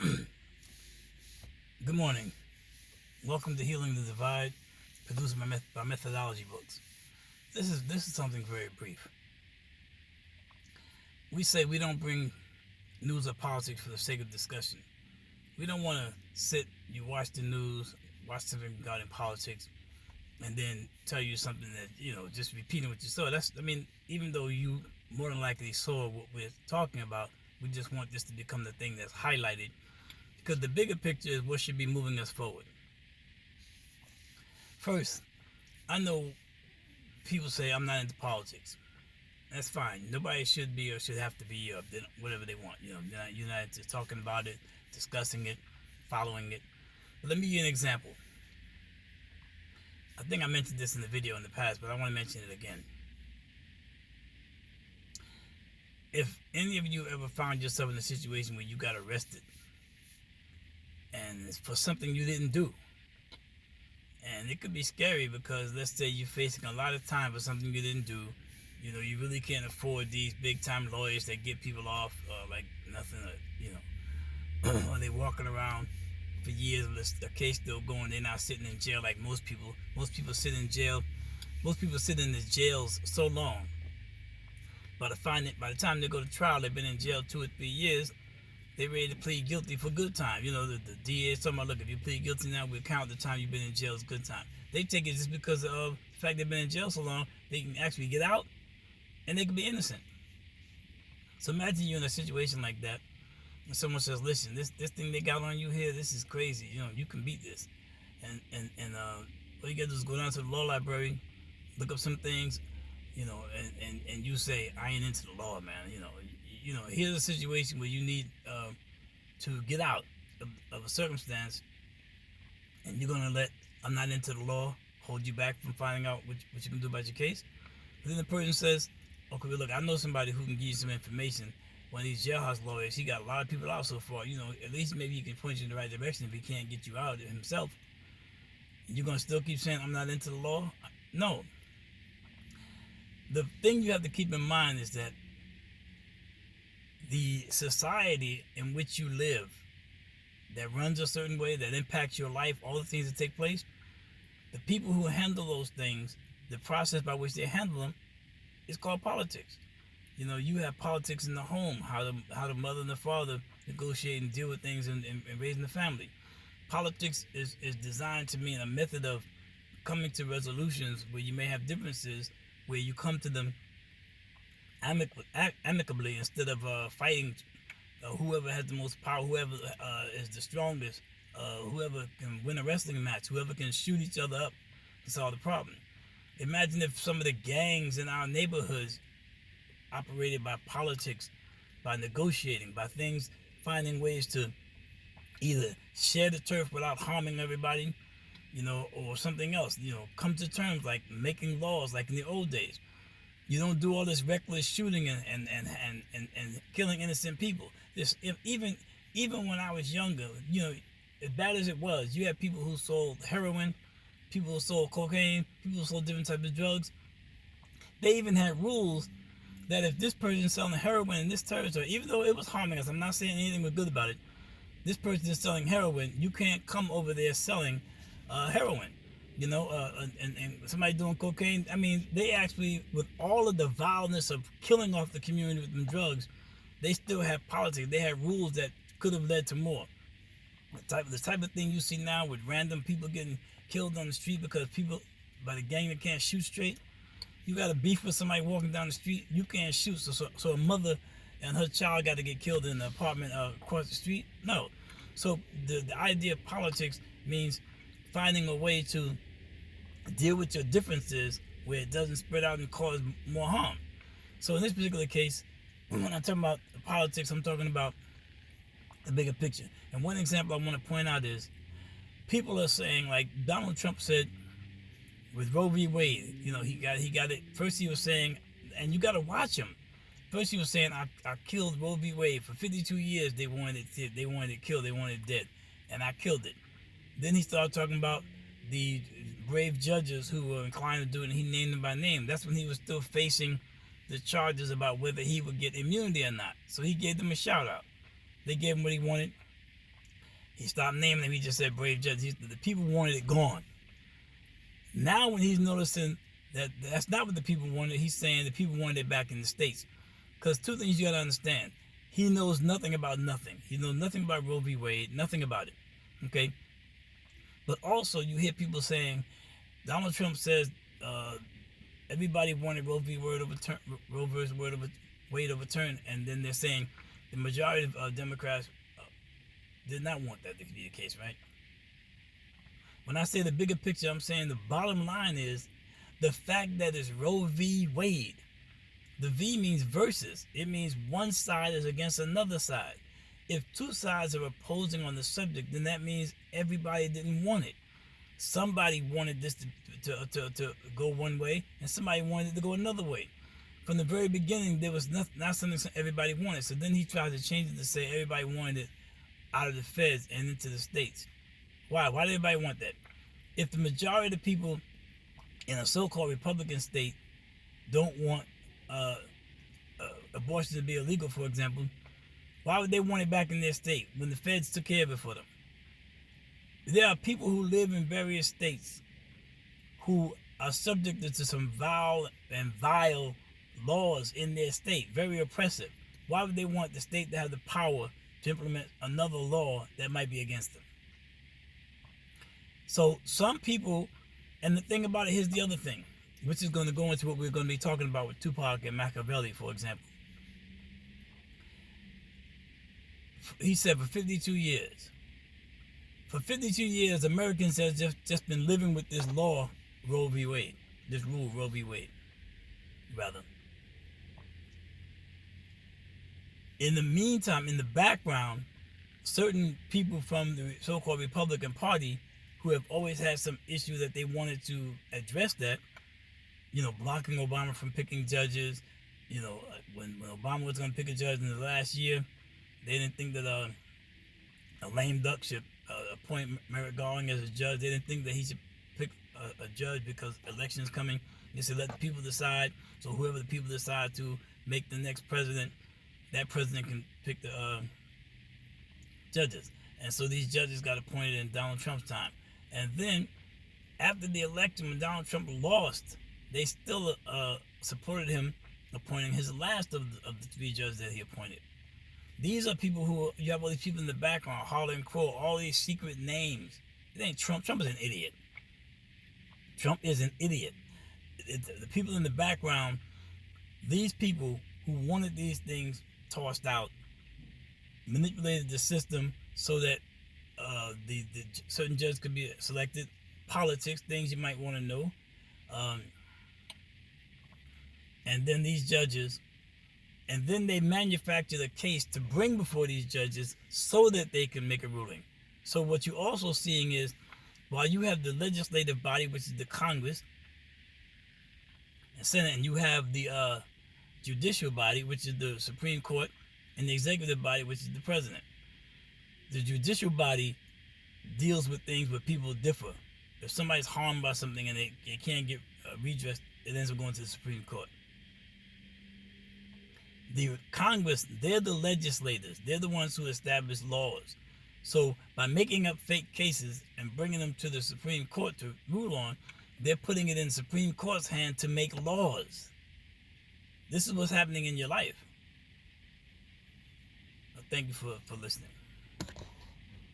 Good morning. Welcome to Healing the Divide, produced by Methodology Books. This is something very brief. We say we don't bring news or politics for the sake of discussion. We don't want to you watch the news, watch something regarding politics, and then tell you something that, just repeating what you saw. Even though you more than likely saw what we're talking about, we just want this to become the thing that's highlighted because the bigger picture is what should be moving us forward. First, I know people say I'm not into politics. That's fine. Nobody should be or should have to be whatever they want. You're not into talking about it, discussing it, following it. But let me give you an example. I think I mentioned this in the video in the past, but I want to mention it again. If any of you ever found yourself in a situation where you got arrested and it's for something you didn't do, and it could be scary because let's say you're facing a lot of time for something you didn't do. You really can't afford these big time lawyers that get people off like nothing, or they walking around for years with the case still going. They're not sitting in jail like most people. Most people sit in jail. Most people sit in the jails so long. By the time they go to trial, they've been in jail 2 or 3 years. They're ready to plead guilty for good time. The DA is talking about, look, if you plead guilty now, we'll count the time you've been in jail as good time. They take it just because of the fact they've been in jail so long, they can actually get out and they can be innocent. So imagine you're in a situation like that and someone says, listen, this thing they got on you here, this is crazy. You can beat this. And all you gotta do is go down to the law library, look up some things, and you say, I ain't into the law, man. Here's a situation where you need to get out of a circumstance, and you're gonna let I'm not into the law hold you back from finding out what you can do about your case. But then the person says, okay, look, I know somebody who can give you some information. One of these jailhouse lawyers, he got a lot of people out so far. At least maybe he can point you in the right direction if he can't get you out himself. And you're gonna still keep saying I'm not into the law? No. The thing you have to keep in mind is that the society in which you live that runs a certain way, that impacts your life, all the things that take place, the people who handle those things, the process by which they handle them, is called politics. You have politics in the home, how the mother and the father negotiate and deal with things in raising the family. Politics is designed to mean a method of coming to resolutions where you may have differences, where you come to them amicably instead of fighting whoever has the most power, whoever is the strongest, whoever can win a wrestling match, whoever can shoot each other up to solve the problem. Imagine if some of the gangs in our neighborhoods operated by politics, by negotiating, by things, finding ways to either share the turf without harming everybody, or something else, come to terms like making laws like in the old days. You don't do all this reckless shooting and killing innocent people. Even when I was younger, as bad as it was, you had people who sold heroin, people who sold cocaine, people who sold different types of drugs. They even had rules that if this person is selling heroin in this territory, even though it was harming us, I'm not saying anything was good about it, this person is selling heroin, you can't come over there selling heroin. And somebody doing cocaine. They actually, with all of the vileness of killing off the community with them drugs, they still have politics. They have rules that could have led to more. The type of thing you see now with random people getting killed on the street because people by the gang that can't shoot straight. You got a beef with somebody walking down the street, you can't shoot. So a mother and her child got to get killed in an apartment across the street? No. So the idea of politics means finding a way to deal with your differences where it doesn't spread out and cause more harm. So in this particular case, when I'm talking about politics, I'm talking about the bigger picture. And one example I want to point out is people are saying, like Donald Trump said with Roe v. Wade, he got it. First he was saying, and you got to watch him. First he was saying, I killed Roe v. Wade. For 52 years they wanted it killed, they wanted it dead, and I killed it. Then he started talking about the brave judges who were inclined to do it, and he named them by name. That's when he was still facing the charges about whether he would get immunity or not. So he gave them a shout out. They gave him what he wanted. He stopped naming them. He just said brave judges. The people wanted it gone. Now when he's noticing that that's not what the people wanted, he's saying the people wanted it back in the States. Because two things you got to understand. He knows nothing about nothing. He knows nothing about Roe v. Wade, nothing about it. Okay? But also you hear people saying, Donald Trump says everybody wanted Roe v. Wade overturned, and then they're saying the majority of Democrats did not want that to be the case, right? When I say the bigger picture, I'm saying the bottom line is the fact that it's Roe v. Wade. The V means versus. It means one side is against another side. If two sides are opposing on the subject, then that means everybody didn't want it. Somebody wanted this to go one way, and somebody wanted it to go another way. From the very beginning, there was not something everybody wanted. So then he tried to change it to say everybody wanted it out of the feds and into the states. Why? Why did everybody want that? If the majority of the people in a so-called Republican state don't want abortion to be illegal, for example, why would they want it back in their state when the feds took care of it for them? There are people who live in various states who are subjected to some vile laws in their state, very oppressive. Why would they want the state to have the power to implement another law that might be against them? So some people, and the thing about it, here's the other thing, which is going to go into what we're going to be talking about with Tupac and Machiavelli, for example. He said for 52 years. For 52 years, Americans have just been living with this law, Roe v. Wade. This rule, Roe v. Wade, rather. In the meantime, in the background, certain people from the so-called Republican Party who have always had some issue that they wanted to address that, blocking Obama from picking judges. When Obama was going to pick a judge in the last year, they didn't think that a lame duck should appoint Merrick Garland as a judge. They didn't think that he should pick a judge because elections coming. They said let the people decide. So whoever the people decide to make the next president, that president can pick the judges. And so these judges got appointed in Donald Trump's time. And then after the election, when Donald Trump lost, they still supported him appointing his last of the three judges that he appointed. These are people who, you have all these people in the background, Harlan Crow, all these secret names. It ain't Trump. Trump is an idiot. Trump is an idiot. The people in the background, these people who wanted these things tossed out, manipulated the system so that the certain judges could be selected, politics, things you might want to know. And then these judges, and then they manufacture the case to bring before these judges so that they can make a ruling. So what you're also seeing is, while you have the legislative body, which is the Congress and Senate, and you have the judicial body, which is the Supreme Court, and the executive body, which is the president. The judicial body deals with things where people differ. If somebody's harmed by something and they can't get redressed, it ends up going to the Supreme Court. The Congress, they're the legislators. They're the ones who establish laws. So by making up fake cases and bringing them to the Supreme Court to rule on, they're putting it in the Supreme Court's hand to make laws. This is what's happening in your life. Thank you for listening.